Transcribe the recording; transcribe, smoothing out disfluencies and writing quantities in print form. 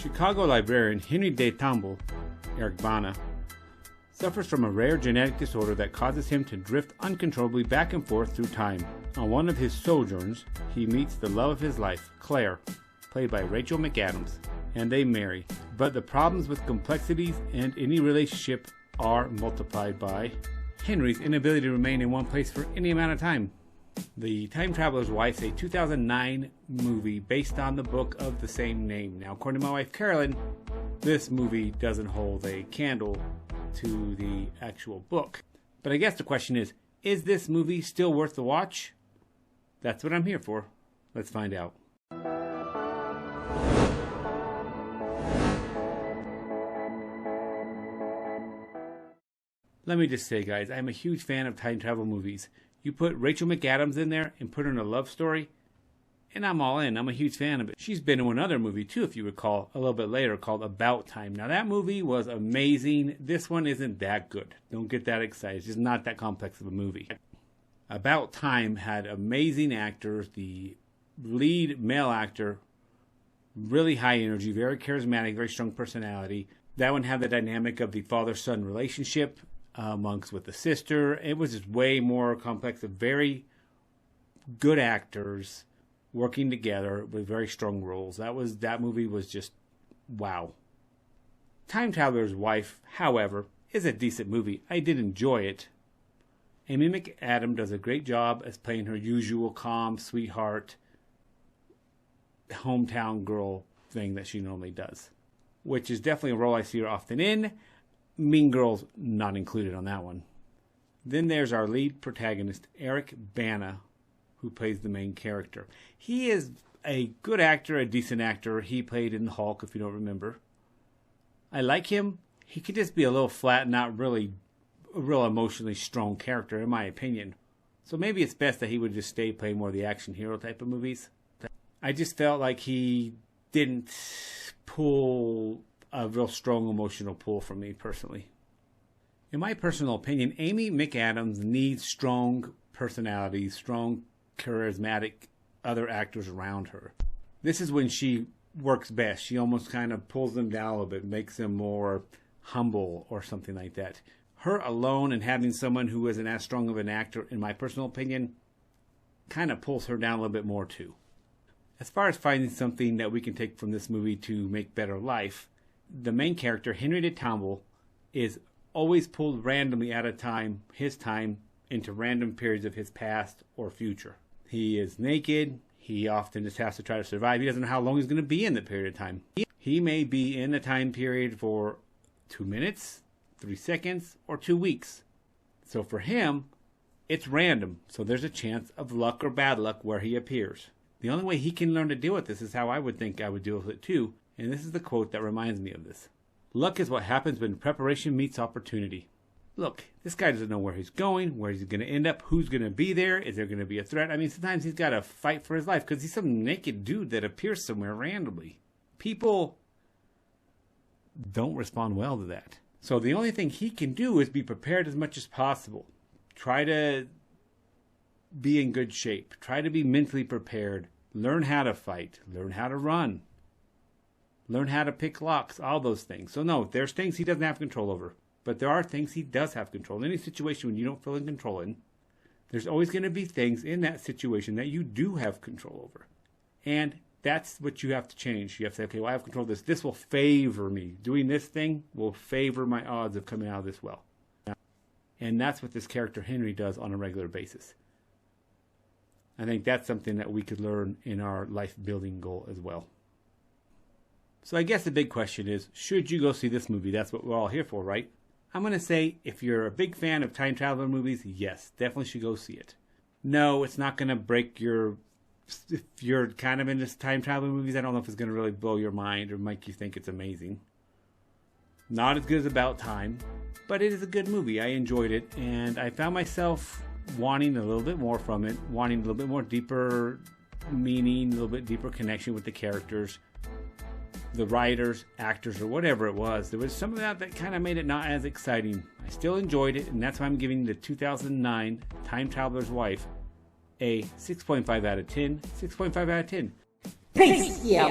Chicago librarian Henry de Tamble, Eric Bana, suffers from a rare genetic disorder that causes him to drift uncontrollably back and forth through time. On one of his sojourns, he meets the love of his life, Claire, played by Rachel McAdams, and they marry. But the problems with complexities and any relationship are multiplied by Henry's inability to remain in one place for any amount of time. The Time Traveler's Wife is a 2009 movie based on the book of the same name. Now, according to my wife Carolyn, this movie doesn't hold a candle to the actual book. But I guess the question is this movie still worth the watch? That's what I'm here for. Let's find out. Let me just say, guys, I'm a huge fan of time travel movies. You put Rachel McAdams in there and put her in a love story, and I'm all in. I'm a huge fan of it. She's been in one other movie, too, if you recall, a little bit later, called About Time. Now, that movie was amazing. This one isn't that good. Don't get that excited. It's just not that complex of a movie. About Time had amazing actors. The lead male actor, really high energy, very charismatic, very strong personality. That one had the dynamic of the father-son relationship amongst with the sister. It was just way more complex. Very good actors working together with very strong roles. That movie was just wow. Time Traveler's Wife, however, is a decent movie. I did enjoy it. Amy McAdams does a great job as playing her usual calm, sweetheart, hometown girl thing that she normally does, which is definitely a role I see her often in. Mean Girls not included on that one. Then there's our lead protagonist, Eric Bana, who plays the main character. He is a good actor, a decent actor. He played in The Hulk, if you don't remember. I like him. He could just be a little flat, not really a real emotionally strong character, in my opinion. So maybe it's best that he would just stay playing more of the action hero type of movies. I just felt like he didn't pull a real strong emotional pull from me personally. In my personal opinion, Amy McAdams needs strong personalities, strong, charismatic other actors around her. This is when she works best. She almost kind of pulls them down a little bit, makes them more humble or something like that. Her alone and having someone who isn't as strong of an actor, in my personal opinion, kind of pulls her down a little bit more too. As far as finding something that we can take from this movie to make better life, the main character, Henry de Tamble, is always pulled randomly out of time, his time, into random periods of his past or future. He is naked. He often just has to try to survive. He doesn't know how long he's going to be in the period of time. He may be in the time period for 2 minutes, 3 seconds, or 2 weeks. So for him, it's random. So there's a chance of luck or bad luck where he appears. The only way he can learn to deal with this is how I would think I would deal with it too. And this is the quote that reminds me of this. Luck is what happens when preparation meets opportunity. Look, this guy doesn't know where he's going, where he's going to end up, who's going to be there, is there going to be a threat? I mean, sometimes he's got to fight for his life because he's some naked dude that appears somewhere randomly. People don't respond well to that. So the only thing he can do is be prepared as much as possible. Try to be in good shape. Try to be mentally prepared. Learn how to fight. Learn how to run. Learn how to pick locks, all those things. So no, there's things he doesn't have control over. But there are things he does have control. In any situation when you don't feel in control in, there's always going to be things in that situation that you do have control over. And that's what you have to change. You have to say, okay, well, I have control of this. This will favor me. Doing this thing will favor my odds of coming out of this well. And that's what this character Henry does on a regular basis. I think that's something that we could learn in our life building goal as well. So I guess the big question is, should you go see this movie? That's what we're all here for, right? I'm going to say, if you're a big fan of time traveler movies, yes, definitely should go see it. No, it's not going to break your... If you're kind of into time traveler movies, I don't know if it's going to really blow your mind or make you think it's amazing. Not as good as About Time, but it is a good movie. I enjoyed it, and I found myself wanting a little bit more from it, wanting a little bit more deeper meaning, a little bit deeper connection with the characters, the writers, actors, or whatever it was. There was some of that kind of made it not as exciting. I still enjoyed it, and that's why I'm giving the 2009 Time Traveler's Wife a 6.5 out of 10. 6.5 out of 10. Peace, yeah,